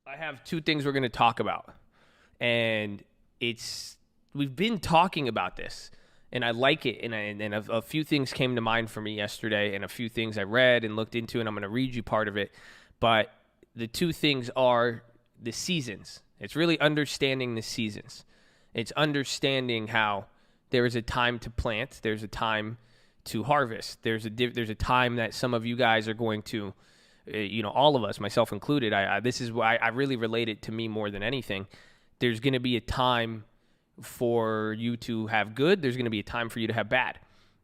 I have two things we're going to talk about. And we've been talking about this, and I like it. And a few things came to mind for me yesterday, and a few things I read and looked into, and I'm going to read you part of it. But the two things are the seasons. It's really understanding the seasons. It's understanding how there is a time to plant, there's a time to harvest. There's a time that some of you guys are going to, all of us, myself included. This is why I really relate it to me more than anything. There's going to be a time for you to have good. There's going to be a time for you to have bad.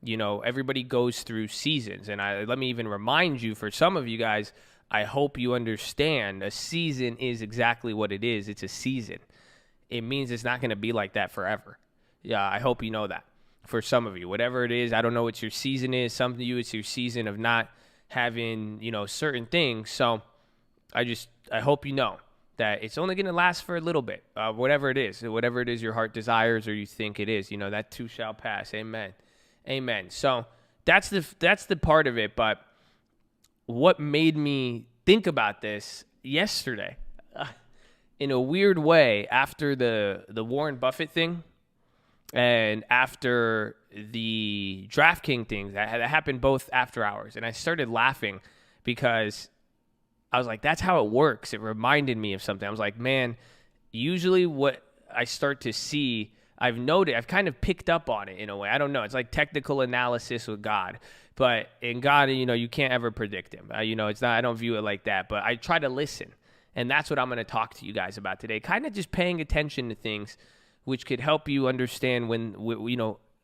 Everybody goes through seasons. And let me even remind you, for some of you guys, I hope you understand a season is exactly what it is. It's a season. It means it's not going to be like that forever. Yeah, I hope you know that. For some of you, whatever it is, I don't know what your season is. Some of you, it's your season of not having, certain things. So I hope you know that it's only going to last for a little bit, whatever it is your heart desires or you think it is, that too shall pass. Amen. So that's the part of it. But what made me think about this yesterday, in a weird way, after the Warren Buffett thing and after the DraftKings thing that happened both after hours, and I started laughing because I was like, that's how it works. It reminded me of something. I was like, man, usually what I start to see, I've kind of picked up on it in a way. I don't know. It's like technical analysis with God. But in God, you can't ever predict him. It's not, I don't view it like that. But I try to listen. And that's what I'm going to talk to you guys about today. Kind of just paying attention to things which could help you understand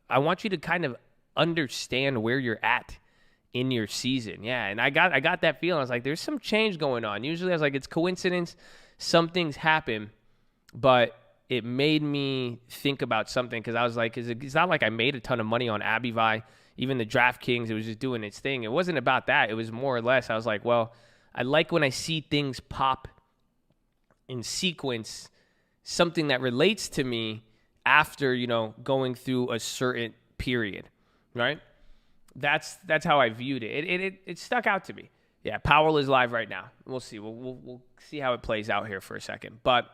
I want you to kind of understand where you're at in your season. Yeah, and I got that feeling. I was like, there's some change going on. Usually I was like, it's coincidence. Some things happen, but it made me think about something because I was like, it's not like I made a ton of money on Abivai. Even the DraftKings, it was just doing its thing. It wasn't about that. It was more or less, I was like, well, I like when I see things pop in sequence, something that relates to me after, going through a certain period, right? That's how I viewed it. It stuck out to me. Yeah, Powell is live right now. We'll see. We'll see how it plays out here for a second. But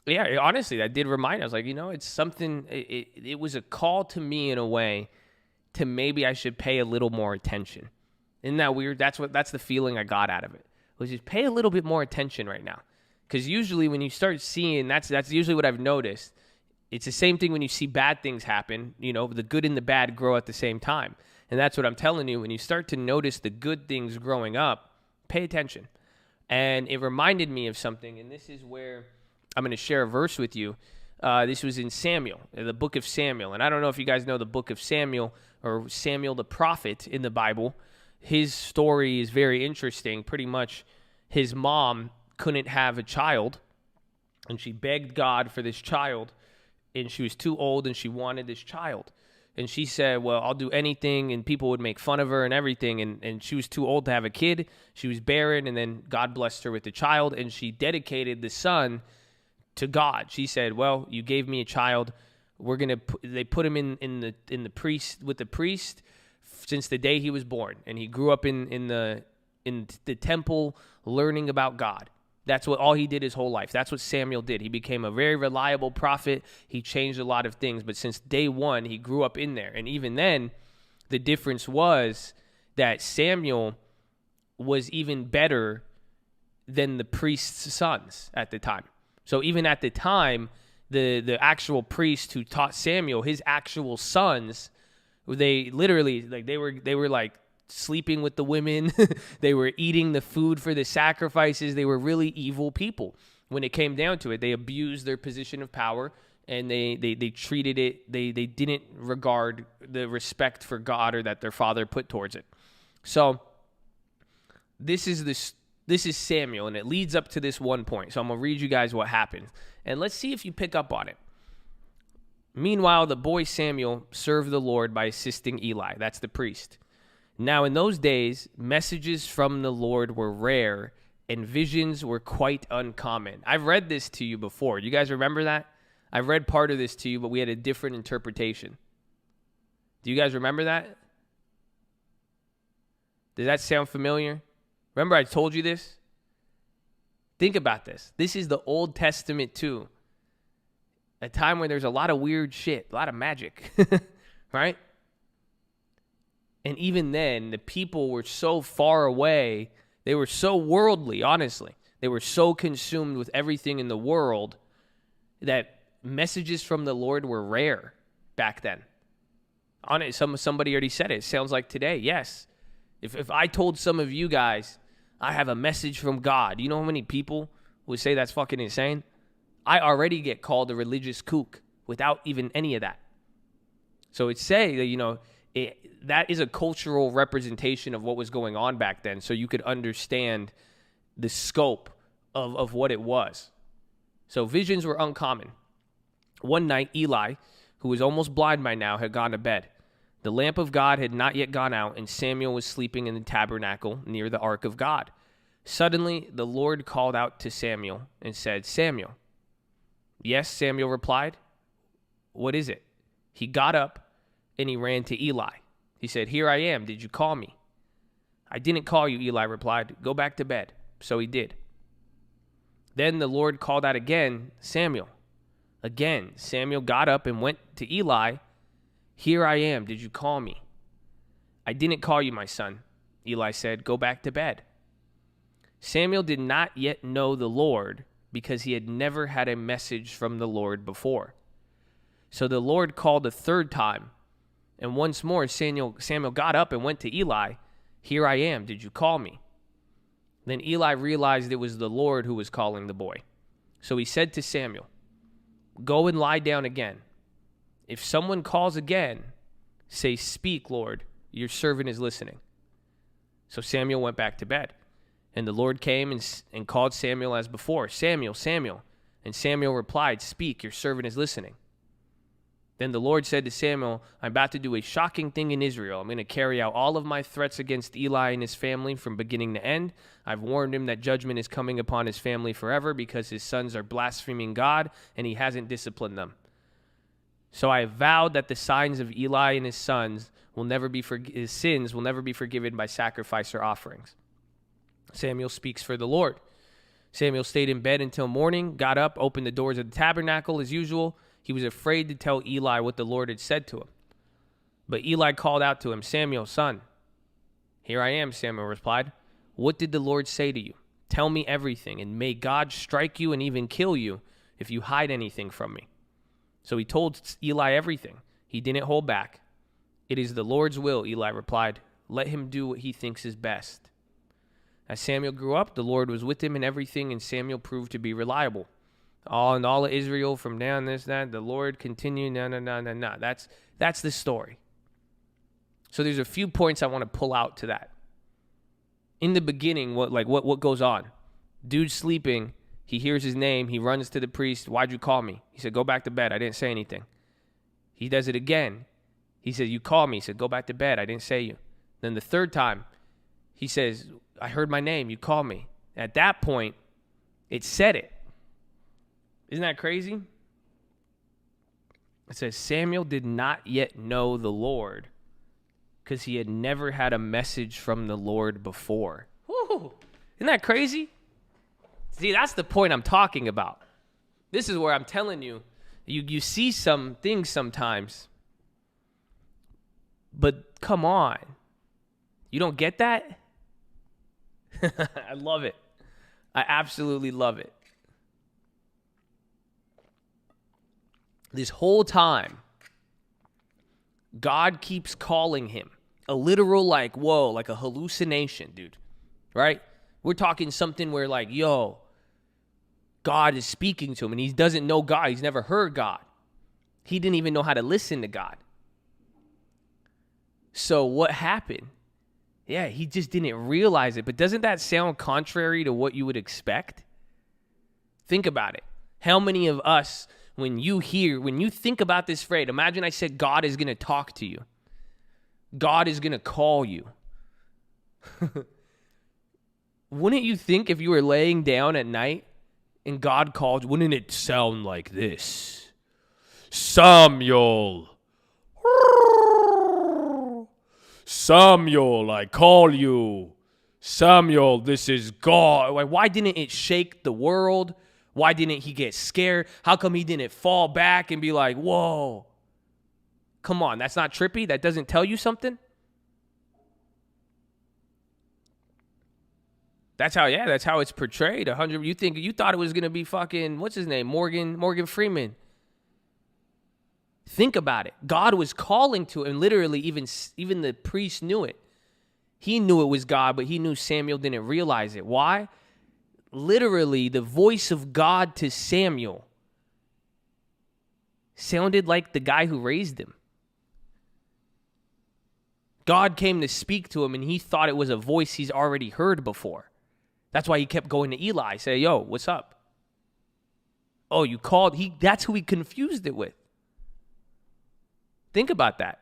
yeah, honestly, that did remind me. I was like, it's something. It was a call to me in a way to maybe I should pay a little more attention. Isn't that weird? That's the feeling I got out of it. Was just pay a little bit more attention right now, because usually when you start seeing, that's usually what I've noticed. It's the same thing when you see bad things happen. The good and the bad grow at the same time. And that's what I'm telling you. When you start to notice the good things growing up, pay attention. And it reminded me of something, and this is where I'm going to share a verse with you. This was in Samuel, the book of Samuel. And I don't know if you guys know the book of Samuel or Samuel the prophet in the Bible. His story is very interesting. Pretty much his mom couldn't have a child, and she begged God for this child, and she was too old, and she wanted this child. And she said, well, I'll do anything, and people would make fun of her and everything, and she was too old to have a kid. She was barren, and then God blessed her with a child, and she dedicated the son to God. She said, well, you gave me a child. They put him in the priest, with the priest since the day he was born, and he grew up in the temple learning about God. That's what all he did his whole life. That's what Samuel did. He became a very reliable prophet. He changed a lot of things. But since day one, he grew up in there. And even then, the difference was that Samuel was even better than the priest's sons at the time. So even at the time, the actual priest who taught Samuel, his actual sons, they literally, like, they were like sleeping with the women. They were eating the food for the sacrifices. They were really evil people. When it came down to it, they abused their position of power, and they treated it, they didn't regard the respect for God or that their father put towards it. So this is Samuel, and it leads up to this one point. So I'm going to read you guys what happened, and let's see if you pick up on it. Meanwhile, the boy Samuel served the Lord by assisting Eli. That's the priest. Now, in those days, messages from the Lord were rare, and visions were quite uncommon. I've read this to you before. You guys remember that? I've read part of this to you, but we had a different interpretation. Do you guys remember that? Does that sound familiar? Remember I told you this? Think about this. This is the Old Testament too. A time where there's a lot of weird shit, a lot of magic, right? And even then, the people were so far away. They were so worldly, honestly. They were so consumed with everything in the world that messages from the Lord were rare back then. On it, somebody already said it. It sounds like today, yes. If I told some of you guys, I have a message from God, you know how many people would say that's fucking insane? I already get called a religious kook without even any of that. So it's say that, that is a cultural representation of what was going on back then, so you could understand the scope of what it was. So visions were uncommon. One night, Eli, who was almost blind by now, had gone to bed. The lamp of God had not yet gone out, and Samuel was sleeping in the tabernacle near the ark of God. Suddenly, the Lord called out to Samuel and said, "Samuel." "Yes," Samuel replied. "What is it?" He got up and he ran to Eli. He said, "Here I am. Did you call me?" "I didn't call you," Eli replied. "Go back to bed." So he did. Then the Lord called out again, "Samuel." Again, Samuel got up and went to Eli. "Here I am. Did you call me?" "I didn't call you, my son." Eli said, "Go back to bed." Samuel did not yet know the Lord because he had never had a message from the Lord before. So the Lord called a third time, and once more Samuel got up and went to Eli. "Here I am. Did you call me?" Then Eli realized it was the Lord who was calling the boy. So he said to Samuel, "Go and lie down again. If someone calls again, say, 'Speak, Lord, your servant is listening.'" So Samuel went back to bed. And the Lord came and called Samuel as before, "Samuel, Samuel." And Samuel replied, "Speak, your servant is listening." Then the Lord said to Samuel, "I'm about to do a shocking thing in Israel. I'm going to carry out all of my threats against Eli and his family from beginning to end. I've warned him that judgment is coming upon his family forever because his sons are blaspheming God and he hasn't disciplined them. So I have vowed that the sins of Eli and his sons will never be forgiven by sacrifice or offerings." Samuel speaks for the Lord. Samuel stayed in bed until morning, got up, opened the doors of the tabernacle as usual. He was afraid to tell Eli what the Lord had said to him. But Eli called out to him, "Samuel, son." "Here I am," Samuel replied. "What did the Lord say to you? Tell me everything, and may God strike you and even kill you if you hide anything from me." So he told Eli everything. He didn't hold back. "It is the Lord's will," Eli replied. "Let him do what he thinks is best." As Samuel grew up, the Lord was with him in everything, and Samuel proved to be reliable. All of Israel, from down this, that, the Lord continued, no. That's the story. So there's a few points I want to pull out to that. In the beginning, what goes on? Dude's sleeping. He hears his name. He runs to the priest. "Why'd you call me?" He said, "Go back to bed. I didn't say anything." He does it again. He said, "You called me." He said, "Go back to bed. I didn't say you." Then the third time, he says, "I heard my name. You called me." At that point, it said it. Isn't that crazy? It says Samuel did not yet know the Lord because he had never had a message from the Lord before. Woo! Isn't that crazy? See, that's the point I'm talking about. This is where I'm telling you, you see some things sometimes, but come on. You don't get that? I love it. I absolutely love it. This whole time, God keeps calling him. A literal, like a hallucination, dude. Right? We're talking something where God is speaking to him, and he doesn't know God. He's never heard God. He didn't even know how to listen to God. So what happened? Yeah, he just didn't realize it. But doesn't that sound contrary to what you would expect? Think about it. How many of us, when you think about this phrase, imagine I said God is going to talk to you. God is going to call you. Wouldn't you think if you were laying down at night and God called, wouldn't it sound like this? "Samuel. Samuel, I call you." Samuel, this is God. Like, why didn't it shake the world? Why didn't he get scared? How come he didn't fall back and be like, whoa? Come on, that's not trippy? That doesn't tell you something? That's how it's portrayed. You thought it was gonna be fucking, what's his name? Morgan Freeman. Think about it. God was calling to him. Literally, even the priest knew it. He knew it was God, but he knew Samuel didn't realize it. Why? Literally, the voice of God to Samuel sounded like the guy who raised him. God came to speak to him, and he thought it was a voice he's already heard before. That's why he kept going to Eli, say, yo, what's up? Oh, you called? That's who he confused it with. Think about that.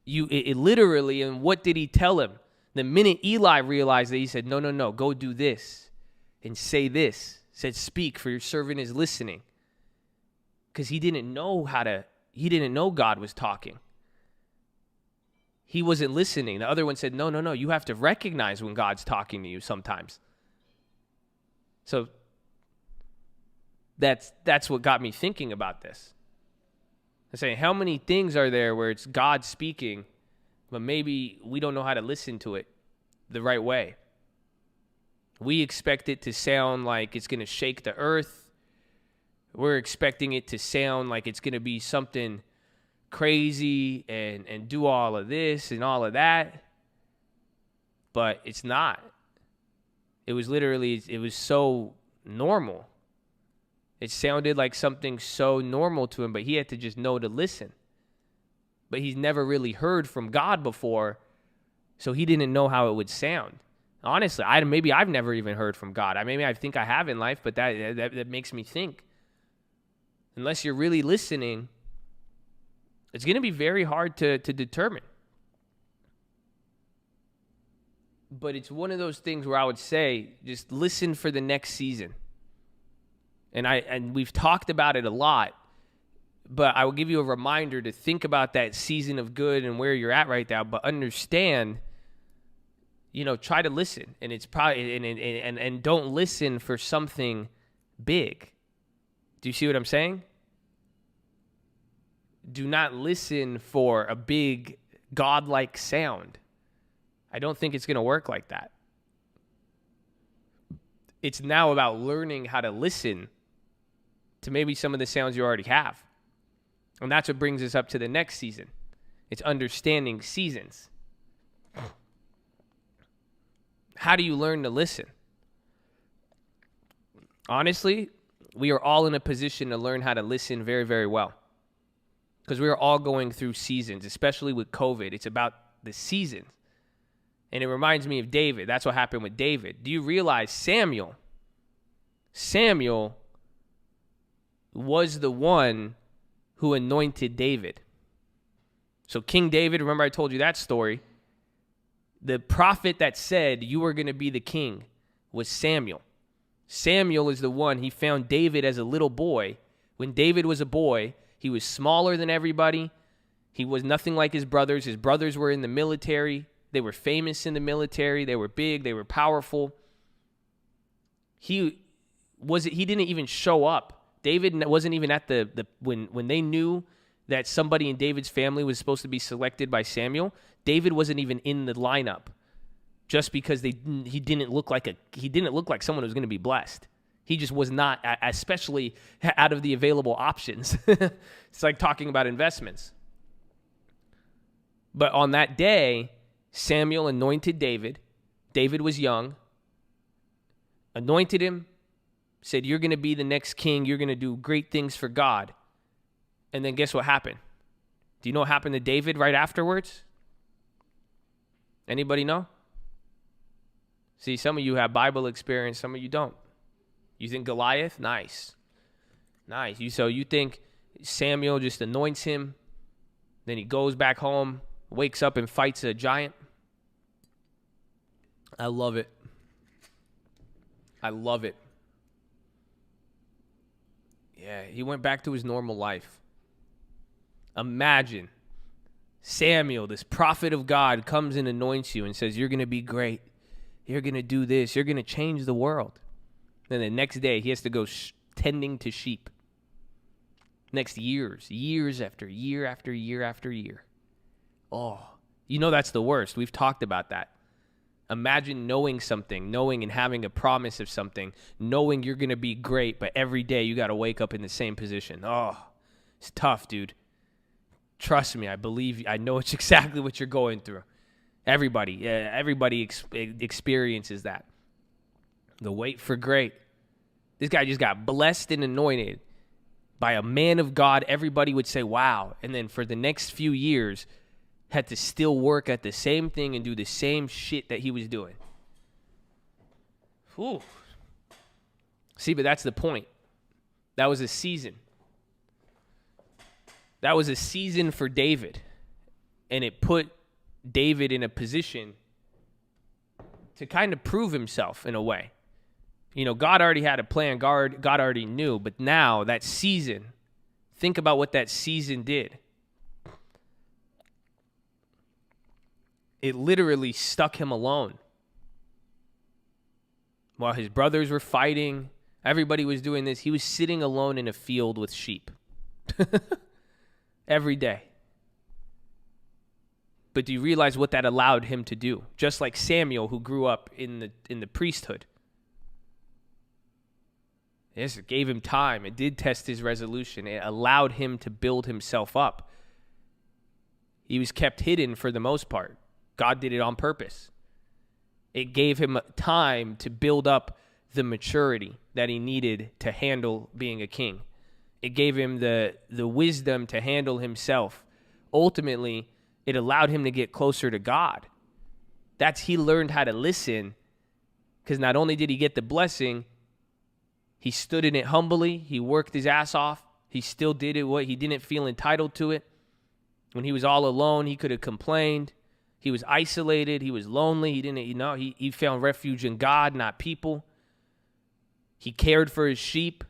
It literally, and what did he tell him? The minute Eli realized that, he said, no, go do this and say this. Said, speak, for your servant is listening. Because he didn't know God was talking. He wasn't listening. The other one said, no, you have to recognize when God's talking to you sometimes. So that's what got me thinking about this. I'm saying, how many things are there where it's God speaking, but maybe we don't know how to listen to it the right way? We expect it to sound like it's going to shake the earth. We're expecting it to sound like it's going to be something crazy and do all of this and all of that. But it's not. It was so normal. It sounded like something so normal to him, but he had to just know to listen. But he's never really heard from God before, so he didn't know how it would sound. Honestly, maybe I've never even heard from God. I think I have in life, but that makes me think. Unless you're really listening, it's going to be very hard to determine. But it's one of those things where I would say, just listen for the next season. And we've talked about it a lot, but I will give you a reminder to think about that season of good and where you're at right now, but understand, try to listen. And it's probably, and don't listen for something big. Do you see what I'm saying? Do not listen for a big godlike sound. I don't think it's going to work like that. It's now about learning how to listen to maybe some of the sounds you already have. And that's what brings us up to the next season. It's understanding seasons. How do you learn to listen? Honestly, we are all in a position to learn how to listen very, very well. Because we are all going through seasons, especially with COVID. It's about the seasons. And it reminds me of David. That's what happened with David. Do you realize Samuel was the one who anointed David? So King David, remember I told you that story. The prophet that said you were going to be the king was Samuel. Samuel is the one, he found David as a little boy. When David was a boy, he was smaller than everybody. He was nothing like his brothers. His brothers were in the military. They were famous in the military. They were big. They were powerful. He didn't even show up. David wasn't even at when they knew that somebody in David's family was supposed to be selected by Samuel. David wasn't even in the lineup, just because he didn't look like someone who was going to be blessed. He just was not, especially out of the available options. It's like talking about investments. But on that day, Samuel anointed David. David was young. Anointed him. Said, you're going to be the next king. You're going to do great things for God. And then guess what happened? Do you know what happened to David right afterwards? Anybody know? See, some of you have Bible experience. Some of you don't. You think Goliath? Nice. So you think Samuel just anoints him, then he goes back home, wakes up and fights a giant? I love it. Yeah, he went back to his normal life. Imagine Samuel, this prophet of God, comes and anoints you and says, you're going to be great. You're going to do this. You're going to change the world. Then the next day, he has to go tending to sheep. Next years after year after year after year. Oh, that's the worst. We've talked about that. Imagine knowing something, knowing and having a promise of something, knowing you're going to be great, but every day you got to wake up in the same position. Oh, it's tough, dude. Trust me, I believe you. I know it's exactly what you're going through. Everybody experiences that. The wait for great. This guy just got blessed and anointed by a man of God. Everybody would say, wow. And then for the next few years, had to still work at the same thing and do the same shit that he was doing. Ooh. See, but that's the point. That was a season. That was a season for David. And it put David in a position to kind of prove himself in a way. God already had a plan. God already knew. But now, that season, think about what that season did. It literally stuck him alone. While his brothers were fighting, everybody was doing this, he was sitting alone in a field with sheep. Every day. But do you realize what that allowed him to do? Just like Samuel, who grew up in the priesthood. Yes, it gave him time. It did test his resolution. It allowed him to build himself up. He was kept hidden for the most part. God did it on purpose. It gave him time to build up the maturity that he needed to handle being a king. It gave him the wisdom to handle himself. Ultimately, it allowed him to get closer to God. He learned how to listen, because not only did he get the blessing, he stood in it humbly. He worked his ass off. He still did it. He didn't feel entitled to it. When he was all alone, he could have complained. He was isolated. He was lonely. He found refuge in God, not people. He cared for his sheep.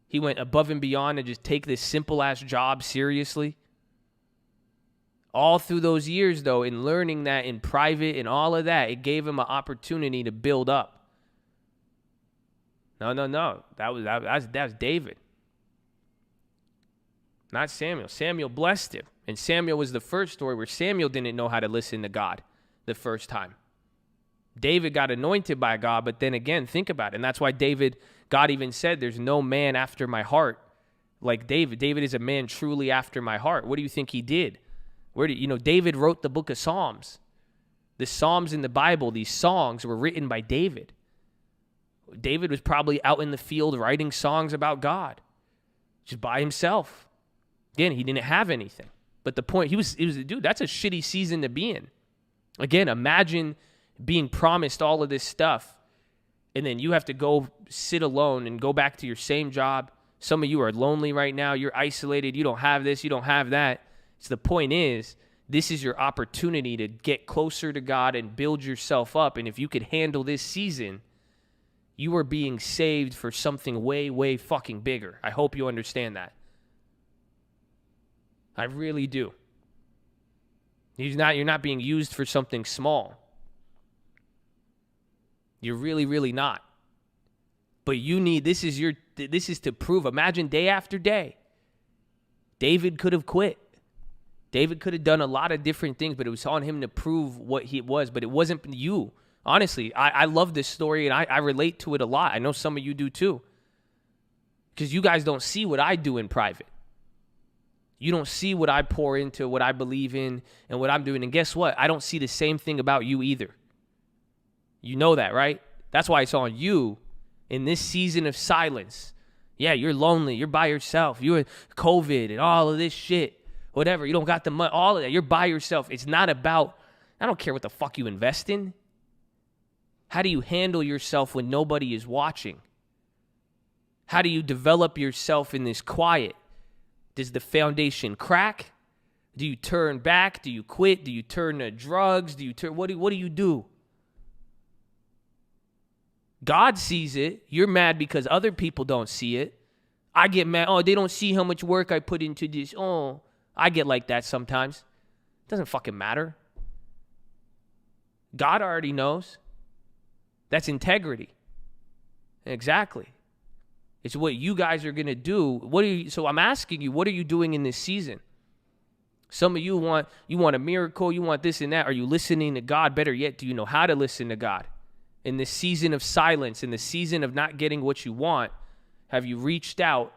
He went above and beyond to just take this simple-ass job seriously. All through those years, though, in learning that in private and all of that, it gave him an opportunity to build up. No. That was David. Not Samuel. Samuel blessed him. And Samuel was the first story where Samuel didn't know how to listen to God the first time. David got anointed by God, but then again, think about it. And that's why God even said, there's no man after my heart like David. David is a man truly after my heart. What do you think he did? David wrote the book of Psalms. The Psalms in the Bible, these songs were written by David. David was probably out in the field writing songs about God, just by himself. Again, he didn't have anything. But the point, he was dude, that's a shitty season to be in. Again, imagine being promised all of this stuff, and then you have to go sit alone and go back to your same job. Some of you are lonely right now. You're isolated. You don't have this. You don't have that. So the point is, this is your opportunity to get closer to God and build yourself up. And if you could handle this season, you are being saved for something way, way fucking bigger. I hope you understand that. I really do. You're not being used for something small. You're really, really not. But this is to prove. Imagine day after day. David could have quit. David could have done a lot of different things, but it was on him to prove what he was. But it wasn't you. Honestly, I love this story, and I relate to it a lot. I know some of you do too. Because you guys don't see what I do in private. You don't see what I pour into, what I believe in, and what I'm doing. And guess what? I don't see the same thing about you either. You know that, right? That's why it's on you in this season of silence. Yeah, you're lonely. You're by yourself. You're COVID and all of this shit. Whatever. You don't got the money. All of that. You're by yourself. It's not about, I don't care what the fuck you invest in. How do you handle yourself when nobody is watching? How do you develop yourself in this quiet? Does the foundation crack? Do you turn back? Do you quit? Do you turn to drugs? What do you do? God sees it. You're mad because other people don't see it. I get mad. Oh, they don't see how much work I put into this. Oh, I get like that sometimes. It doesn't fucking matter. God already knows. That's integrity. Exactly. It's what you guys are going to do. So I'm asking you, what are you doing in this season? Some of you want a miracle, you want this and that. Are you listening to God? Better yet, do you know how to listen to God? In this season of silence, in the season of not getting what you want, have you reached out?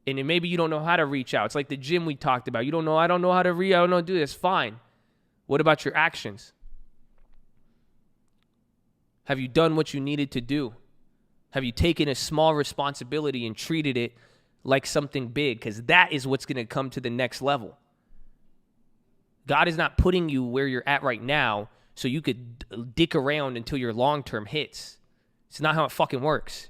And then maybe you don't know how to reach out. It's like the gym we talked about. I don't know how to I don't know how to do this. Fine. What about your actions? Have you done what you needed to do? Have you taken a small responsibility and treated it like something big? Because that is what's going to come to the next level. God is not putting you where you're at right now so you could dick around until your long-term hits. It's not how it fucking works.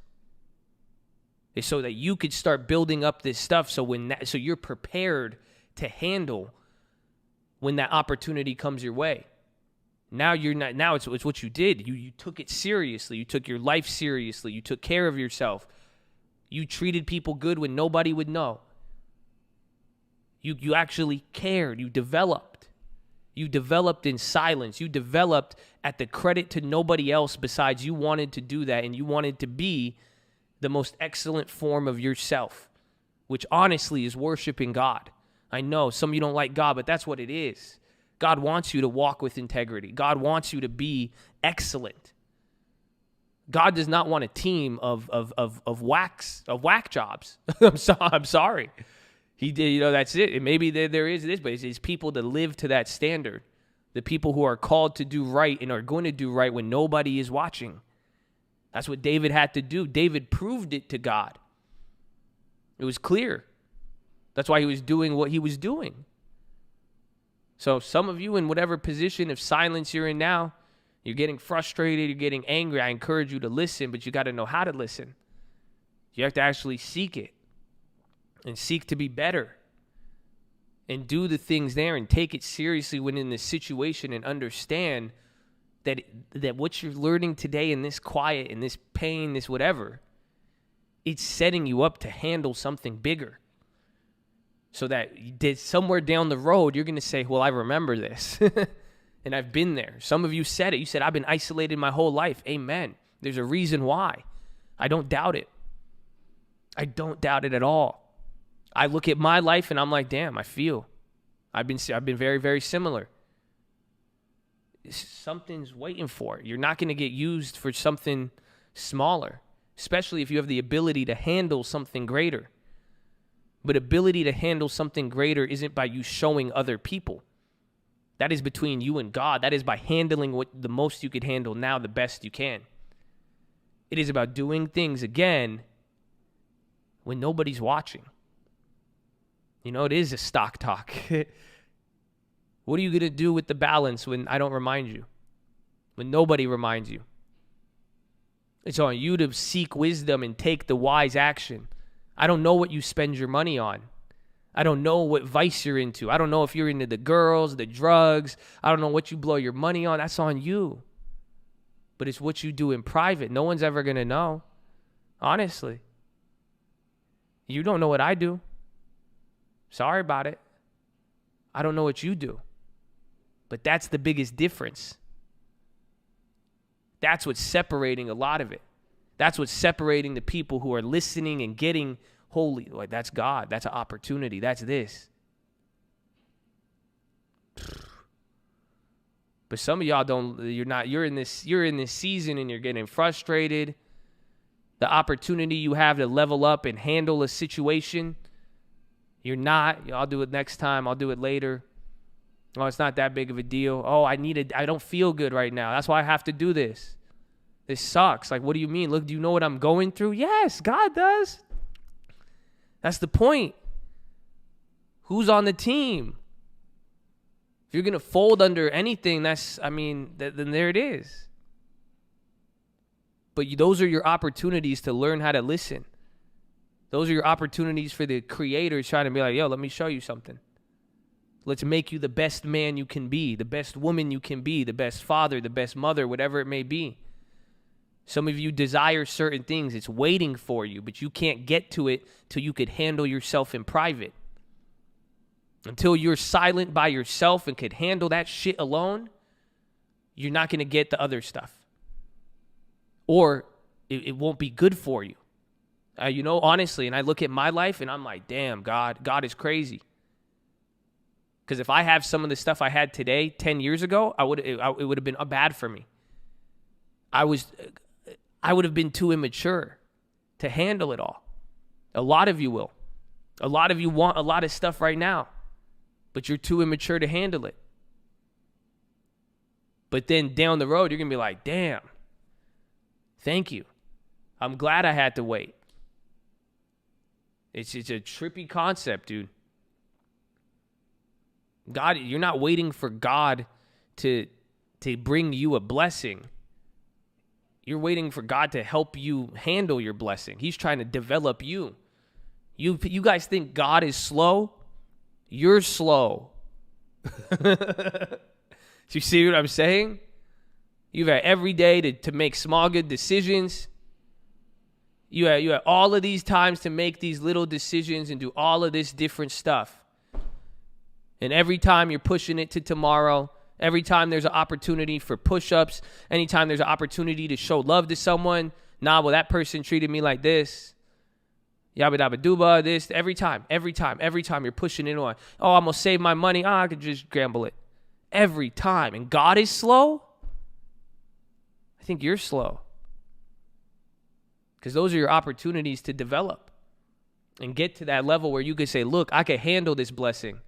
It's so that you could start building up this stuff so you're prepared to handle when that opportunity comes your way. Now you're not. Now it's what you did. You took it seriously. You took your life seriously. You took care of yourself. You treated people good when nobody would know. You actually cared. You developed. You developed in silence. You developed at the credit to nobody else besides you wanted to do that, and you wanted to be the most excellent form of yourself, which honestly is worshiping God. I know some of you don't like God, but that's what it is. God wants you to walk with integrity. God wants you to be excellent. God does not want a team of whack jobs. I'm sorry. He did, that's it. And maybe there is this, but it's people that live to that standard. The people who are called to do right and are going to do right when nobody is watching. That's what David had to do. David proved it to God. It was clear. That's why he was doing what he was doing. So some of you in whatever position of silence you're in now, you're getting frustrated, you're getting angry. I encourage you to listen, but you got to know how to listen. You have to actually seek it and seek to be better and do the things there and take it seriously when in this situation and understand that what you're learning today in this quiet, in this pain, this whatever, it's setting you up to handle something bigger. So that somewhere down the road, you're going to say, well, I remember this. And I've been there. Some of you said it. You said, I've been isolated my whole life. Amen. There's a reason why. I don't doubt it. I don't doubt it at all. I look at my life and I'm like, damn, I've been very, very similar. Something's waiting for it. You're not going to get used for something smaller, especially if you have the ability to handle something greater. But ability to handle something greater isn't by you showing other people. That is between you and God. That is by handling what the most you could handle now, the best you can. It is about doing things again when nobody's watching. It is a stock talk. What are you going to do with the balance when I don't remind you? When nobody reminds you? It's on you to seek wisdom and take the wise action. I don't know what you spend your money on. I don't know what vice you're into. I don't know if you're into the girls, the drugs. I don't know what you blow your money on. That's on you. But it's what you do in private. No one's ever going to know. Honestly. You don't know what I do. Sorry about it. I don't know what you do. But that's the biggest difference. That's what's separating a lot of it. That's what's separating the people who are listening and getting holy. Like, that's God. That's an opportunity. That's this. But some of y'all you're in this season and you're getting frustrated. The opportunity you have to level up and handle a situation, you're not. I'll do it next time. I'll do it later. Oh, it's not that big of a deal. Oh, I don't feel good right now. That's why I have to do this. This sucks. Like, what do you mean? Look, do you know what I'm going through? Yes, God does. That's the point. Who's on the team? If you're going to fold under anything, then there it is. But those are your opportunities to learn how to listen. Those are your opportunities for the creators trying to be like, yo, let me show you something. Let's make you the best man you can be, the best woman you can be, the best father, the best mother, whatever it may be. Some of you desire certain things. It's waiting for you, but you can't get to it till you could handle yourself in private. Until you're silent by yourself and could handle that shit alone, you're not going to get the other stuff. Or it won't be good for you. Honestly, and I look at my life and I'm like, damn, God is crazy. Because if I have some of the stuff I had today 10 years ago, it would have been bad for me. I would have been too immature to handle it all. A lot of you will. A lot of you want a lot of stuff right now, but you're too immature to handle it. But then down the road, you're going to be like, damn, thank you. I'm glad I had to wait. It's a trippy concept, dude. God, you're not waiting for God to bring you a blessing. You're waiting for God to help you handle your blessing. He's trying to develop you. You guys think God is slow? You're slow. Do you see what I'm saying? You've had every day to make small, good decisions. You had all of these times to make these little decisions and do all of this different stuff. And every time you're pushing it to tomorrow, every time there's an opportunity for push-ups, anytime there's an opportunity to show love to someone, that person treated me like this. Yabba dabba dooba, this. Every time you're pushing it on. Oh, I'm going to save my money. I could just gamble it. Every time. And God is slow? I think you're slow. Because those are your opportunities to develop and get to that level where you can say, look, I can handle this blessing.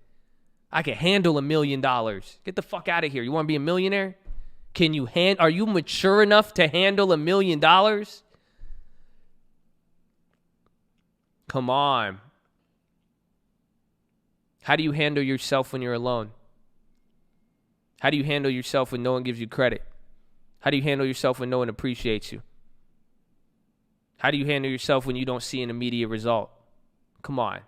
I can handle $1 million. Get the fuck out of here. You want to be a millionaire? Are you mature enough to handle $1 million? Come on. How do you handle yourself when you're alone? How do you handle yourself when no one gives you credit? How do you handle yourself when no one appreciates you? How do you handle yourself when you don't see an immediate result? Come on.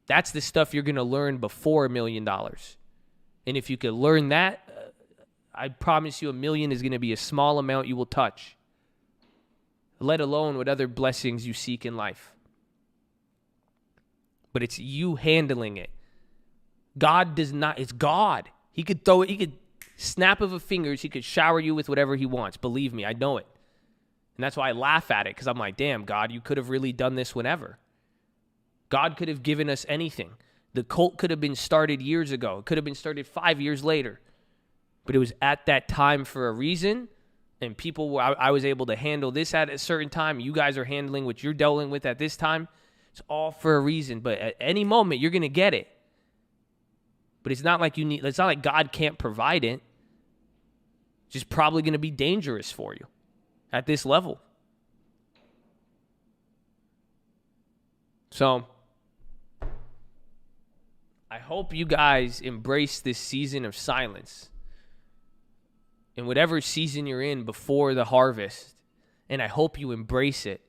That's the stuff you're going to learn before $1 million. And if you could learn that, I promise you $1 million is going to be a small amount you will touch, let alone what other blessings you seek in life. But it's you handling it. God does not, it's God. He could throw it, he could snap of a fingers, he could shower you with whatever he wants. Believe me, I know it. And that's why I laugh at it, because I'm like, damn, God, you could have really done this whenever. God could have given us anything. The cult could have been started years ago. It could have been started 5 years later. But it was at that time for a reason. And I was able to handle this at a certain time. You guys are handling what you're dealing with at this time. It's all for a reason. But at any moment, you're going to get it. But it's not like it's not like God can't provide it. It's just probably going to be dangerous for you at this level. So I hope you guys embrace this season of silence in whatever season you're in before the harvest. And I hope you embrace it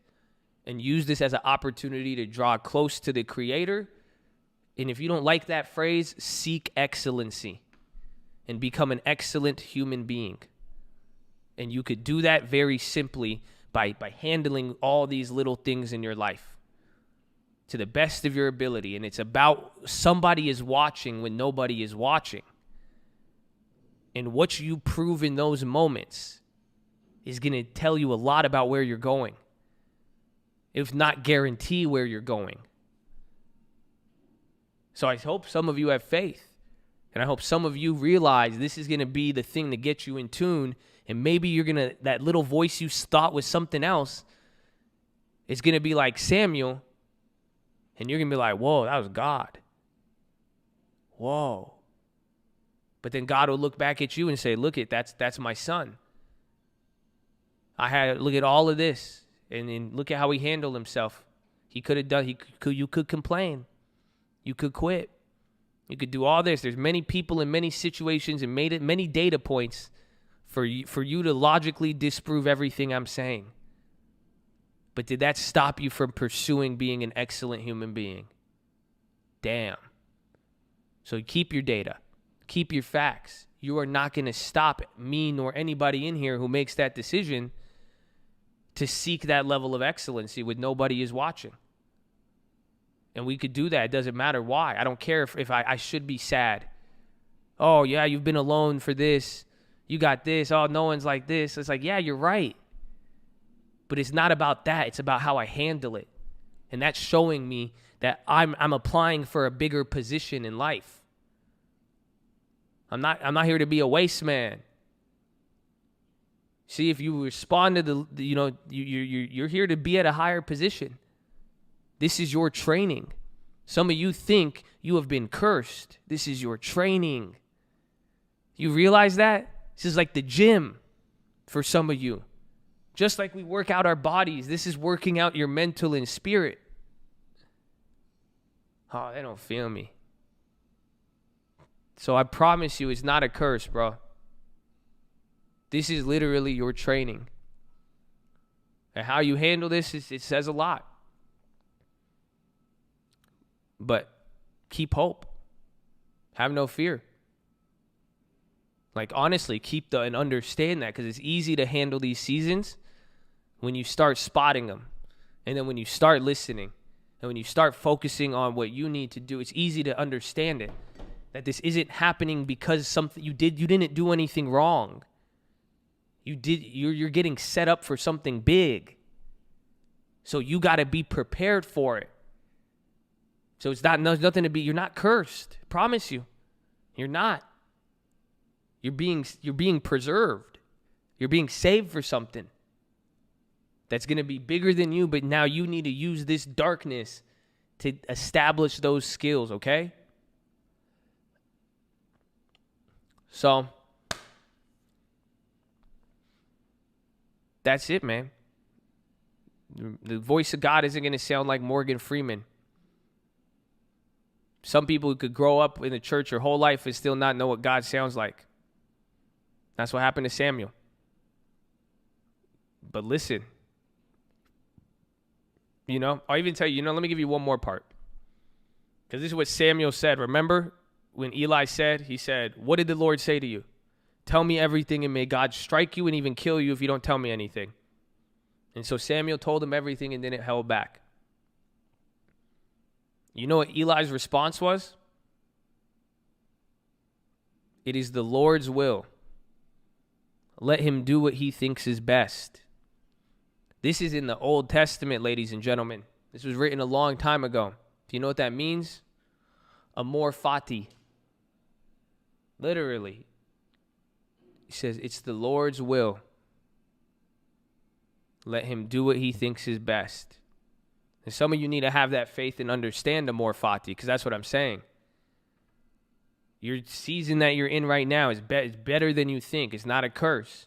and use this as an opportunity to draw close to the Creator. And if you don't like that phrase, seek excellency and become an excellent human being. And you could do that very simply by handling all these little things in your life to the best of your ability. And it's about somebody is watching when nobody is watching. And what you prove in those moments is going to tell you a lot about where you're going, if not guarantee where you're going. So I hope some of you have faith. And I hope some of you realize this is going to be the thing that gets you in tune. And maybe that little voice you thought was something else is going to be like Samuel. And you're going to be like, whoa, that was God. Whoa. But then God will look back at you and say, look, that's my son. Look at all of this. And then look at how he handled himself. He could have done, you could complain. You could quit. You could do all this. There's many people in many situations and many data points for you to logically disprove everything I'm saying. But did that stop you from pursuing being an excellent human being? Damn. So keep your data. Keep your facts. You are not going to stop me nor anybody in here who makes that decision to seek that level of excellency when nobody is watching. And we could do that. It doesn't matter why. I don't care if I should be sad. Oh, yeah, you've been alone for this. You got this. Oh, no one's like this. It's like, yeah, you're right. But it's not about that. It's about how I handle it. And that's showing me that I'm applying for a bigger position in life. I'm not here to be a waste man. See, if you respond to you're here to be at a higher position. This is your training. Some of you think you have been cursed. This is your training. You realize that? This is like the gym for some of you. Just like we work out our bodies, this is working out your mental and spirit. Oh, they don't feel me. So I promise you, it's not a curse, bro. This is literally your training. And how you handle this, it says a lot. But keep hope. Have no fear. Like, honestly, and understand that, because it's easy to handle these seasons when you start spotting them. And then when you start listening and when you start focusing on what you need to do, it's easy to understand it. That this isn't happening because something you didn't do anything wrong. You're getting set up for something big. So you got to be prepared for it. So there's nothing to be, you're not cursed. I promise you. You're not. You're being preserved. You're being saved for something that's going to be bigger than you, but now you need to use this darkness to establish those skills, okay? So that's it, man. The voice of God isn't going to sound like Morgan Freeman. Some people could grow up in the church their whole life and still not know what God sounds like. That's what happened to Samuel. But listen, I'll even tell you, let me give you one more part. Because this is what Samuel said. Remember when Eli said, he said, what did the Lord say to you? Tell me everything, and may God strike you and even kill you if you don't tell me anything. And so Samuel told him everything and then it held back. You know what Eli's response was? It is the Lord's will. Let him do what he thinks is best. This is in the Old Testament, ladies and gentlemen. This was written a long time ago. Do you know what that means? Amor fati. Literally. He says, it's the Lord's will. Let him do what he thinks is best. And some of you need to have that faith and understand amor fati, because that's what I'm saying. Your season that you're in right now is better than you think. It's not a curse.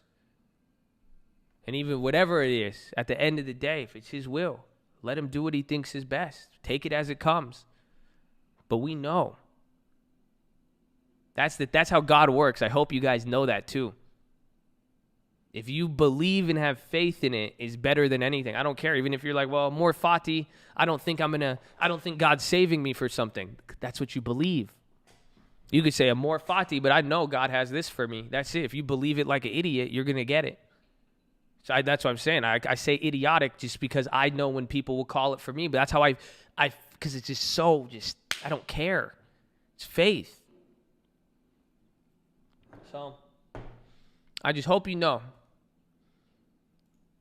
And even whatever it is, at the end of the day, if it's his will, let him do what he thinks is best. Take it as it comes. But we know. That's how God works. I hope you guys know that too. If you believe and have faith in it, it's better than anything. I don't care. Even if you're like, well, more fati, I don't think God's saving me for something. That's what you believe. You could say a more fati, but I know God has this for me. That's it. If you believe it like an idiot, you're going to get it. So that's what I'm saying. I say idiotic just because I know when people will call it for me, but that's how because it's just I don't care. It's faith. So I just hope you know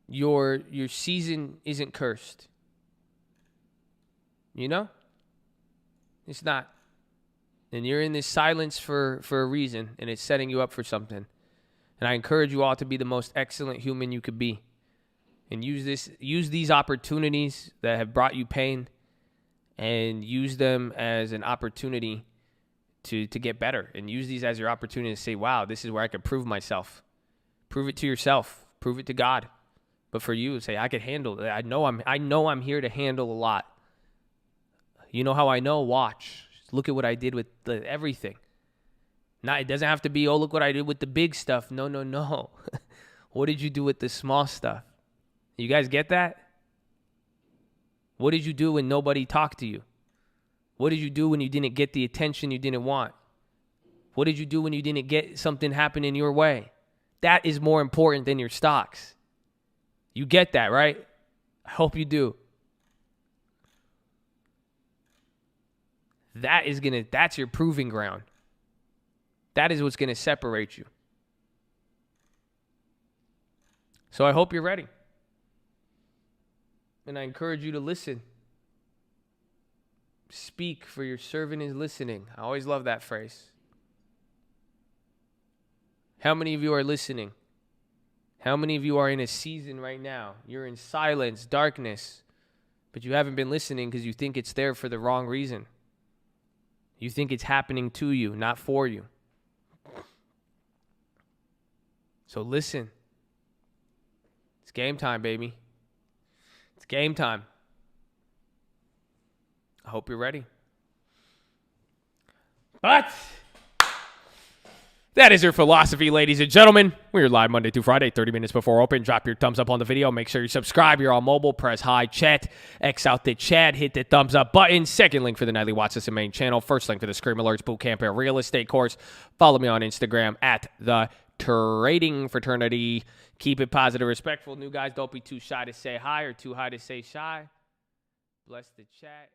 your season isn't cursed. It's not. And you're in this silence for a reason, and it's setting you up for something. And I encourage you all to be the most excellent human you could be. And use these opportunities that have brought you pain and use them as an opportunity to get better. And use these as your opportunity to say, wow, this is where I could prove myself. Prove it to yourself. Prove it to God. But for you, say, I could handle it. I know I'm here to handle a lot. You know how I know? Watch. Look at what I did with everything. Now, it doesn't have to be, look what I did with the big stuff. No. What did you do with the small stuff? You guys get that? What did you do when nobody talked to you? What did you do when you didn't get the attention you didn't want? What did you do when you didn't get something happening your way? That is more important than your stocks. You get that, right? I hope you do. That's your proving ground. That is what's going to separate you. So I hope you're ready. And I encourage you to listen. Speak, for your servant is listening. I always love that phrase. How many of you are listening? How many of you are in a season right now? You're in silence, darkness, but you haven't been listening because you think it's there for the wrong reason. You think it's happening to you, not for you. So listen. It's game time, baby. It's game time. I hope you're ready. But that is your philosophy, ladies and gentlemen. We're live Monday through Friday, 30 minutes before open. Drop your thumbs up on the video. Make sure you subscribe. You're on mobile. Press hi chat. X out the chat. Hit the thumbs up button. Second link for the Nightly Watch This main channel. First link for the Scream Alerts Bootcamp and Real Estate course. Follow me on Instagram at the Trading Fraternity. Keep it positive, respectful. New guys, don't be too shy to say hi or too high to say shy. Bless the chat.